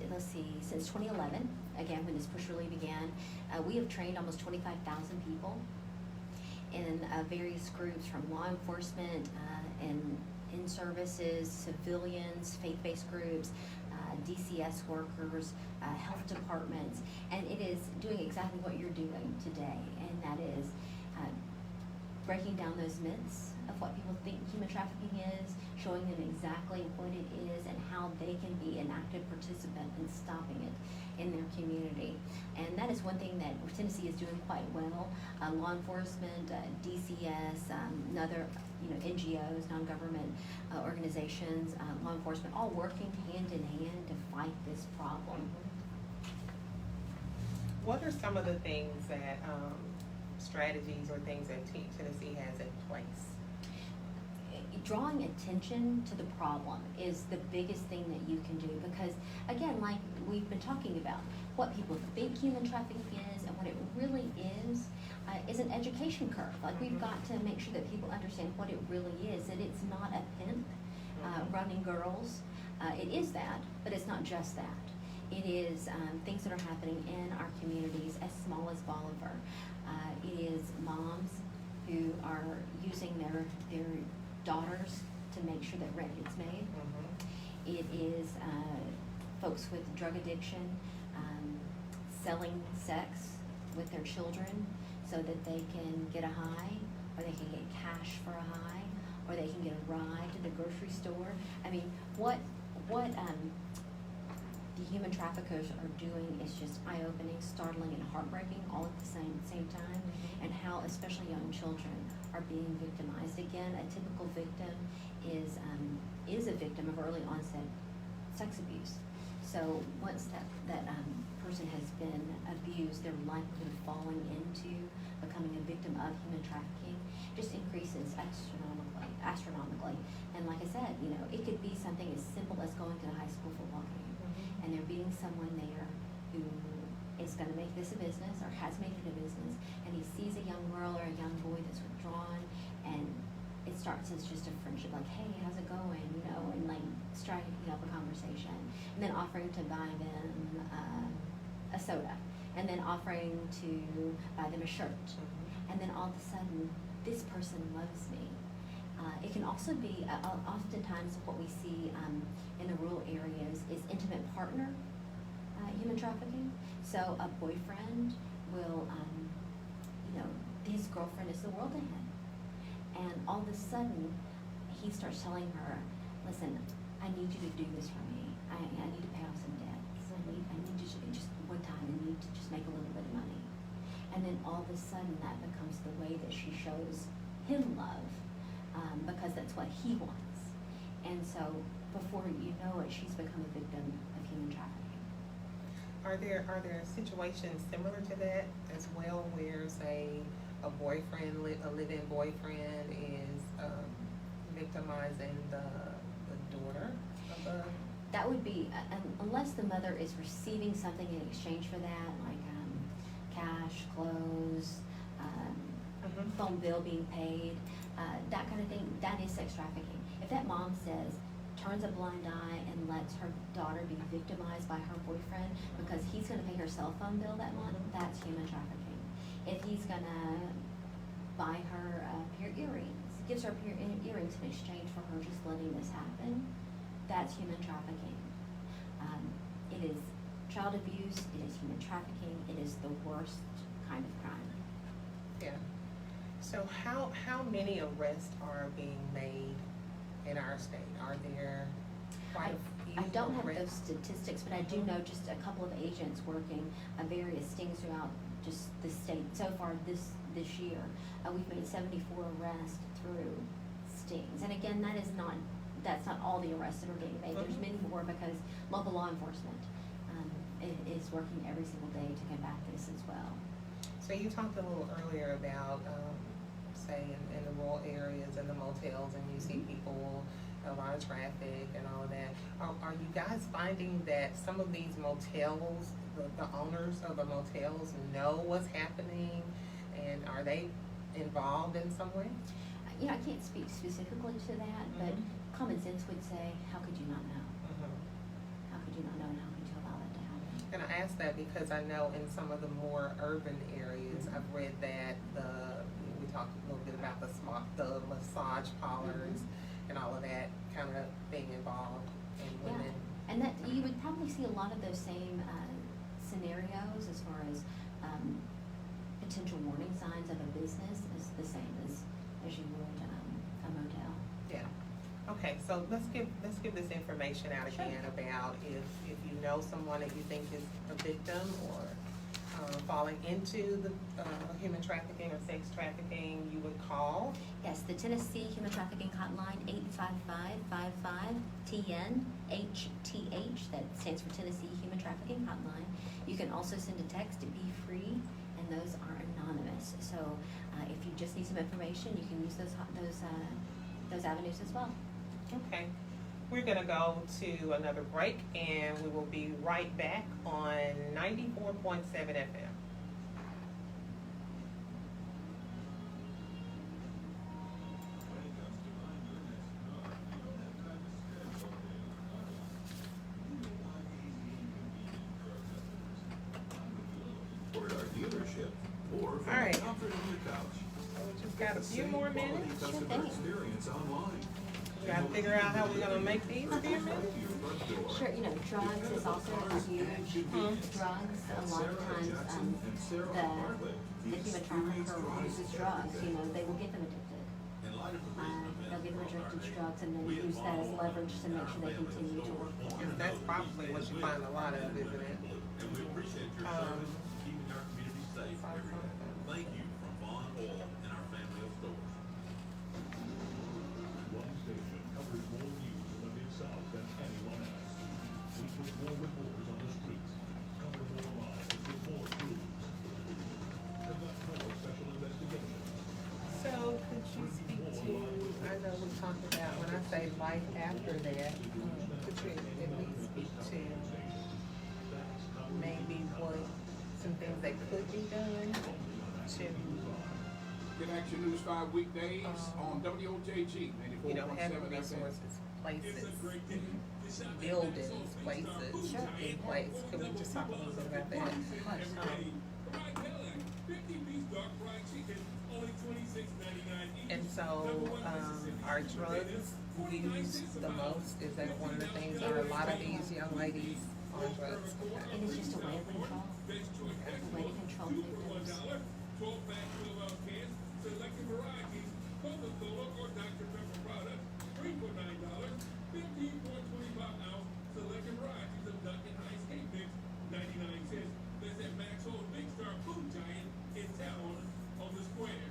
Let's see, since 2011, again, when this push really began, we have trained almost 25,000 people in various groups, from law enforcement and in services, civilians, faith-based groups, DCS workers, health departments, and it is doing exactly what you're doing today, and that is breaking down those myths of what people think human trafficking is, showing them exactly what it is and how they can be an active participant in stopping it in their community. And that is one thing that Tennessee is doing quite well. Law enforcement, DCS, and other NGOs, non-government organizations, law enforcement, all working hand in hand to fight this problem. What are some of the things that, strategies or things that Tennessee has in place? Drawing attention to the problem is the biggest thing that you can do, because again, like we've been talking about, what people think human trafficking is and what it really is an education curve. Like, we've got to make sure that people understand what it really is, that it's not a pimp running girls. It is that, but it's not just that. It is things that are happening in our communities as small as Bolivar. It is moms who are using their daughters to make sure that rent gets made. It is folks with drug addiction selling sex with their children so that they can get a high, or they can get cash for a high, or they can get a ride to the grocery store. I mean, what the human traffickers are doing is just eye-opening, startling, and heartbreaking all at the same time, and how especially young children are being victimized. Again, a typical victim is a victim of early onset sex abuse. So once that person has been abused, their likelihood of falling into becoming a victim of human trafficking just increases astronomically. And like I said, you know, it could be something as simple as going to a high school football game, and there being someone there who is going to make this a business or has made it a business, and he sees a young girl or a young boy that's withdrawn, and it starts as just a friendship, like, hey, how's it going, you know, and like striking up a conversation, and then offering to buy them a soda, and then offering to buy them a shirt, and then all of a sudden, this person loves me. It can also be, oftentimes what we see in the rural areas is intimate partner human trafficking. So a boyfriend will, you know, his girlfriend is the world to him. And all of a sudden, he starts telling her, listen, I need you to do this for me. I need to pay off some debts. I need you to, just one time, I need to just make a little bit of money. And then all of a sudden, that becomes the way that she shows him love, because that's what he wants. And so before you know it, she's become a victim of human trafficking. Are there situations similar to that as well, where say a boyfriend, a live-in boyfriend is victimizing the daughter of the? That would be, unless the mother is receiving something in exchange for that, like cash, clothes, phone bill being paid, that kind of thing, that is sex trafficking. If that mom turns a blind eye and lets her daughter be victimized by her boyfriend because he's gonna pay her cell phone bill that month, that's human trafficking. If he's gonna buy her a pair of earrings, gives her a pair of earrings in exchange for her just letting this happen, that's human trafficking. It is child abuse, it is human trafficking, it is the worst kind of crime. Yeah. So how many arrests are being made in our state? Are there quite a few I don't have those arrests? statistics, but I do know just a couple of agents working various stings throughout just the state. So far this year, we've made 74 arrests through stings. And again, that's not all the arrests that are being made. There's many more because local law enforcement is working every single day to combat this as well. So you talked a little earlier about, say, in the rural areas and the motels, and you see people, a lot of traffic and all of that. Are you guys finding that some of these motels, the owners of the motels know what's happening, and are they involved in some way? You know, I can't speak specifically to that, but common sense would say, how could you not know? How could you not know, and how could you allow that to happen? And I ask that because I know in some of the more urban areas, I've read that we talked a little bit about the massage parlors and all of that kind of being involved in women. Yeah, and that you would probably see a lot of those same scenarios as far as potential warning signs of a business is the same as you would a motel. Yeah. Okay, so let's give this information out again about if you know someone that you think is a victim or falling into the human trafficking or sex trafficking, you would call. Yes, the Tennessee Human Trafficking Hotline, 855-55-TN-HTH, that stands for Tennessee Human Trafficking Hotline. You can also send a text to Be Free, and those are anonymous. So if you just need some information, you can use those avenues as well. Okay. We're going to go to another break, and we will be right back on 94.7 FM. comfort of your couch. So we just got a few Same more quality minutes. customer thing. experience online. We gotta figure out how we're gonna make these few minutes. To your front door. Sure, you know, drugs is also a huge, drugs, a lot of times, the human trafficker uses drugs, you know, they will get them addicted. They'll get them addicted to drugs and then use that as leverage to make sure they continue to work for them. That's probably what you find a lot of, isn't it? And we appreciate your service, keeping our community safe every day. Thank you from Vaughn Oil and our family of stores. One station covers more news in the Mid-South than anyone else. We put more reporters on the streets, cover more lives with more crews, conduct more special investigations. So could you speak to, I know we talked about, when I say life after that, could you at least speak to maybe what, some things that could be done to, Get Action News 5 weekdays on WOJG 94.7 you know, having FM. resources, places, It's a great day. The shopping buildings, episode's places Sure. in place? Could we just talk a little bit about that? every day. Fried Cadillac, 50-piece dark fried chicken, only $26.99 each. And so, our drugs used the most, is that one of the things, are a lot of these young ladies on drugs? It is just a way of control, a way to control victims. 12-pack 12-ounce cans, selected varieties, Coca-Cola or Dr. Pepper products, 3 for $9, 15 for 25-ounce, selected varieties of Dunkin' High Skate Mix, 99 cents. That's at Maxwell's Big Star Food Giant in town on the square.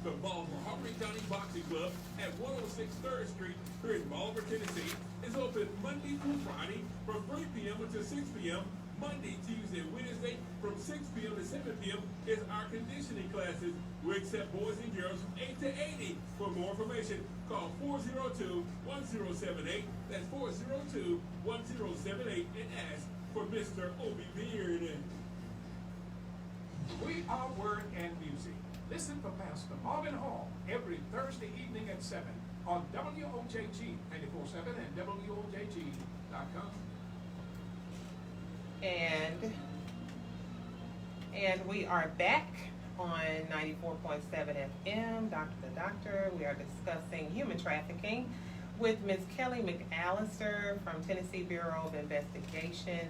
The Baltimore Harmony County Boxing Club at 106 3rd Street here in Baltimore, Tennessee is open Monday through Friday from 3 p.m. until 6 p.m. Monday, Tuesday, and Wednesday from 6 p.m. to 7 p.m. is our conditioning classes. We accept boys and girls from 8 to 80. For more information, call 402-1078. That's 402-1078 and ask for Mr. Obi Beard. We are Word and Music. Listen for Pastor Marvin Hall every Thursday evening at 7 on WOJG 94.7 and WOJG.com. And we are back on 94.7 FM, Dr. the Doctor. We are discussing human trafficking with Ms. Kelly McAllister from Tennessee Bureau of Investigation.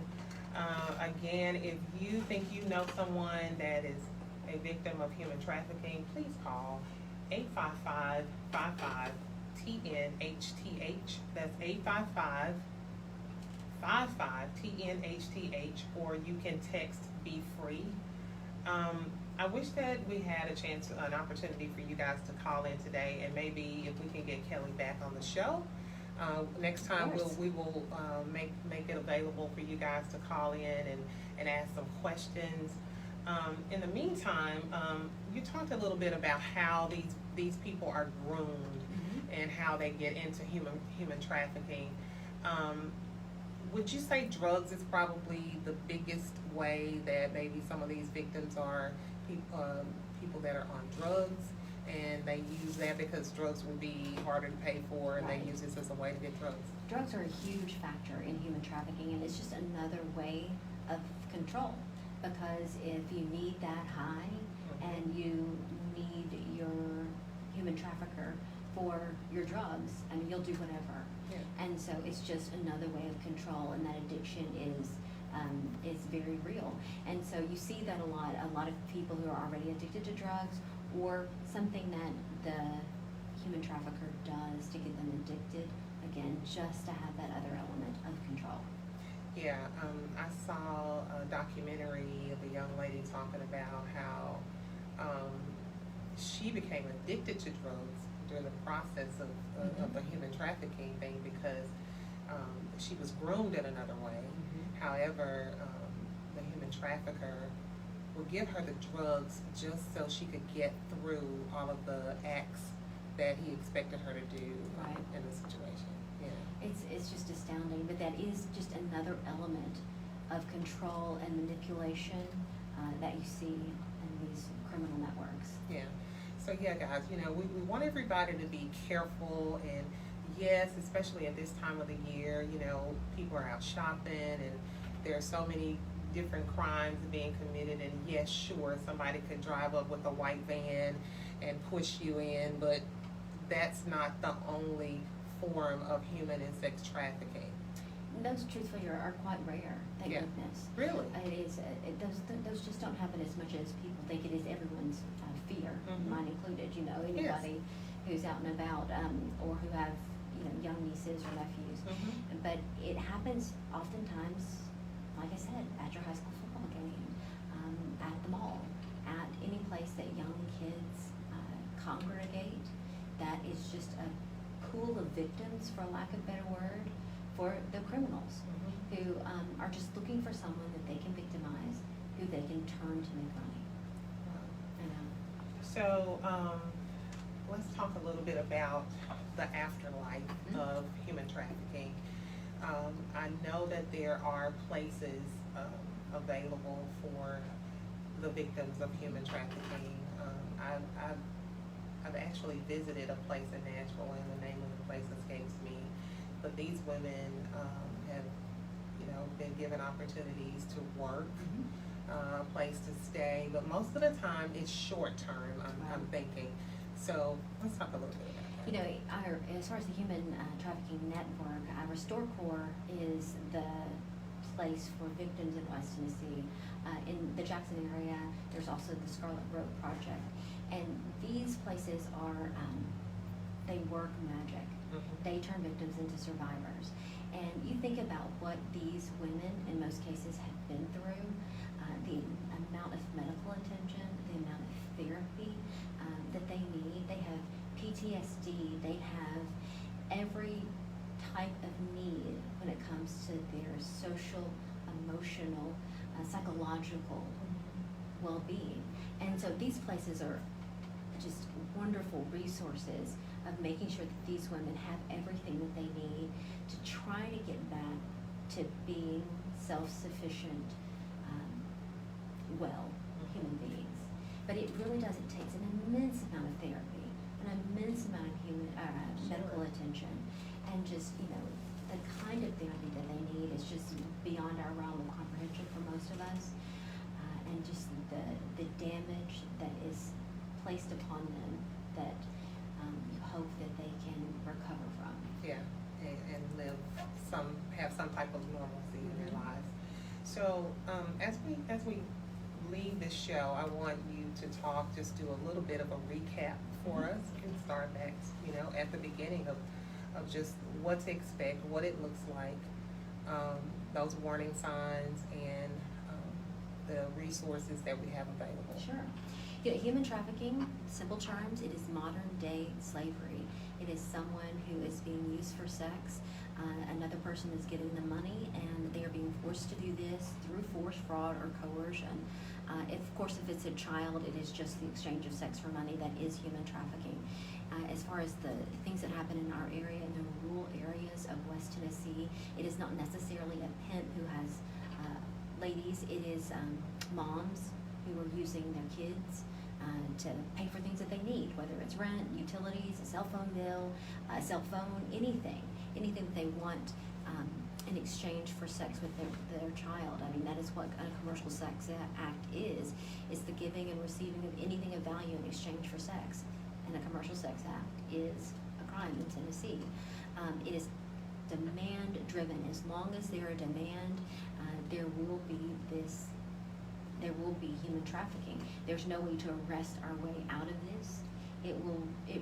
Again, if you think you know someone that is a victim of human trafficking, please call 855-55-TNHTH. That's 855-55-TNHTH, or you can text Be Free. I wish that we had an opportunity for you guys to call in today, and maybe if we can get Kelly back on the show. Next time we will make it available for you guys to call in and ask some questions. In the meantime, you talked a little bit about how these people are groomed and how they get into human trafficking. Would you say drugs is probably the biggest way that maybe some of these victims are people that are on drugs, and they use that because drugs would be harder to pay for, and Right. they use this as a way to get drugs? Drugs are a huge factor in human trafficking, and it's just another way of control. Because if you need that high and you need your human trafficker for your drugs, I mean, you'll do whatever. Yeah. And so it's just another way of control, and that addiction is very real. And so you see that a lot of people who are already addicted to drugs, or something that the human trafficker does to get them addicted, again, just to have that other element of control. Yeah, I saw a documentary of a young lady talking about how she became addicted to drugs during the process of the human trafficking thing, because she was groomed in another way. However, the human trafficker would give her the drugs just so she could get through all of the acts that he expected her to do Right. in the situation. Yeah. It's just astounding, but that is just another element of control and manipulation that you see in these criminal networks. Yeah. So yeah, guys, we want everybody to be careful, and yes, especially at this time of the year, people are out shopping, and there are so many different crimes being committed, and yes, sure, somebody could drive up with a white van and push you in, but that's not the only form of human and sex trafficking. Those truthfully are quite rare, thank Yeah. goodness. Really? It is, those just don't happen as much as people think it is everyone's fear, Mhm. mine included, you know, anybody who's out and about, or who have, you know, young nieces or nephews. Mhm. But it happens oftentimes, like I said, at your high school football game, at the mall, at any place that young kids congregate, that is just a pool of victims, for lack of a better word, for the criminals Mhm. who are just looking for someone that they can victimize, who they can turn to make money. I know. So, let's talk a little bit about the afterlife Mhm. of human trafficking. I know that there are places available for the victims of human trafficking. I've actually visited a place in Nashville, and the name of the place escapes me. But these women have, you know, been given opportunities to work, a place to stay, but most of the time it's short term, I'm thinking. So let's talk a little bit about that. You know, as far as the human trafficking network, Restore Corps is the place for victims in West Tennessee. In the Jackson area, there's also the Scarlet Road Project. And these places are, they work magic. Mhm. They turn victims into survivors. And you think about what these women, in most cases, have been through, the amount of medical attention, the amount of therapy that they need. They have PTSD, they have every type of need when it comes to their social, emotional, psychological well-being. And so these places are just wonderful resources of making sure that these women have everything that they need to try to get back to being self-sufficient, well human beings. But it really does, it takes an immense amount of therapy, an immense amount of medical attention, and just, you know, the kind of therapy that they need is just beyond our realm of comprehension for most of us. And just the damage that is placed upon them that you hope that they can recover from. Yeah, and have some type of normalcy in their lives. So, as we leave this show, I want you to do a little bit of a recap for us, and start back, you know, at the beginning of just what to expect, what it looks like, those warning signs, and the resources that we have available. Sure. You know, human trafficking, simple terms, it is modern day slavery. It is someone who is being used for sex. Another person is getting the money, and they are being forced to do this through force, fraud, or coercion. Of course, if it's a child, it is just the exchange of sex for money. That is human trafficking. As far as the things that happen in our area, in the rural areas of West Tennessee, it is not necessarily a pimp who has ladies. It is moms who are using their kids to pay for things that they need, whether it's rent, utilities, a cell phone bill, anything that they want in exchange for sex with their child. I mean, that is what a commercial sex act is the giving and receiving of anything of value in exchange for sex. And a commercial sex act is a crime in Tennessee. It is demand driven. As long as there are demand, there will be human trafficking. There's no way to arrest our way out of this. It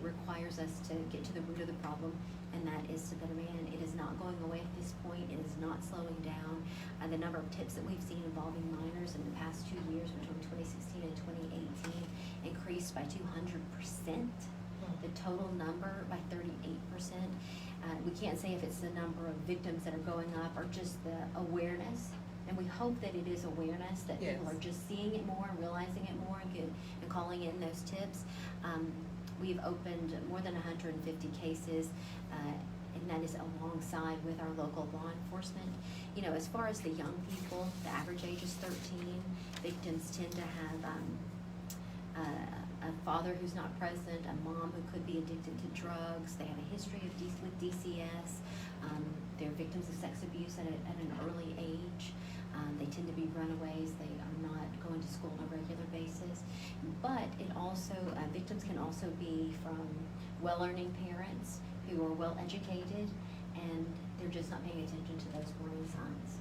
requires us to get to the root of the problem, and that is to the demand. It is not going away at this point. It is not slowing down. The number of tips that we've seen involving minors in the past 2 years, between 2016 and 2018, increased by 200%. The total number by 38%. We can't say if it's the number of victims that are going up or just the awareness. And we hope that it is awareness, that Yes. people are just seeing it more and realizing it more and calling in those tips. We've opened more than 150 cases, and that is alongside with our local law enforcement. You know, as far as the young people, the average age is 13. Victims tend to have a father who's not present, a mom who could be addicted to drugs. They have a history with DCS. They're victims of sex abuse at an early age. They tend to be runaways. They are not going to school on a regular basis. But it also, victims can also be from well-earning parents who are well-educated, and they're just not paying attention to those warning signs.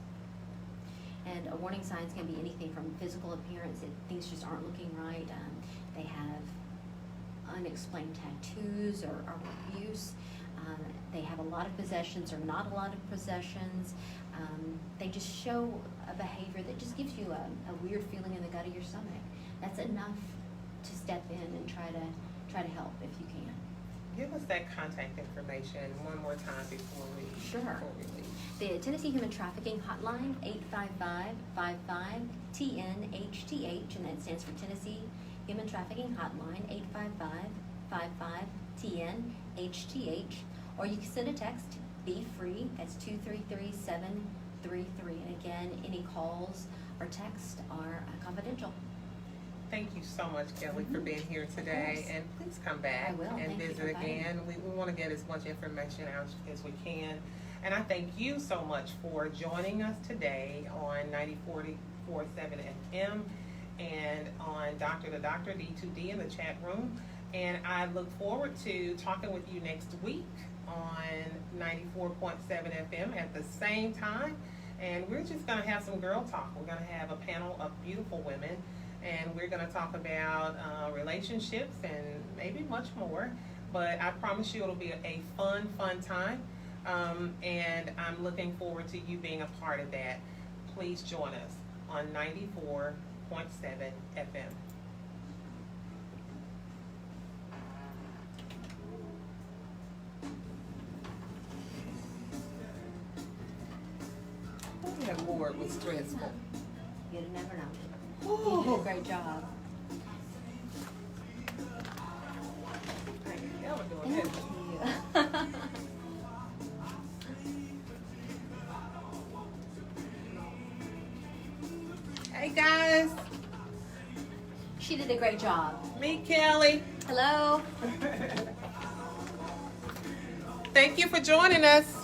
And warning signs can be anything from physical appearance, that things just aren't looking right. They have unexplained tattoos or abuse. They have a lot of possessions or not a lot of possessions. They just show a behavior that just gives you a weird feeling in the gut of your stomach. That's enough to step in and try to help if you can. Give us that contact information one more time before we Sure. leave. The Tennessee Human Trafficking Hotline, 855-55-TN-HTH, and that stands for Tennessee Human Trafficking Hotline, 855-55-TN-HTH. Or you can send a text, Be Free, that's 233-733. And again, any calls or texts are confidential. Thank you so much, Kelly, for being here today, course. and please come back I will. and Thank you visit for inviting again. We want to get as much information out as we can. And I thank you so much for joining us today on 94.7 FM and on Dr. to Doctor D2D in the chat room. And I look forward to talking with you next week on 94.7 FM at the same time. And we're just going to have some girl talk. We're going to have a panel of beautiful women, and we're going to talk about relationships and maybe much more. But I promise you it'll be a fun time. And I'm looking forward to you being a part of that. Please join us on 94.7 FM. That board was stressful. You'd never know. You did a great job. I ain't never doing Thank that. you. Hey guys, She did a great job. meet Kelly. Hello. Thank you for joining us.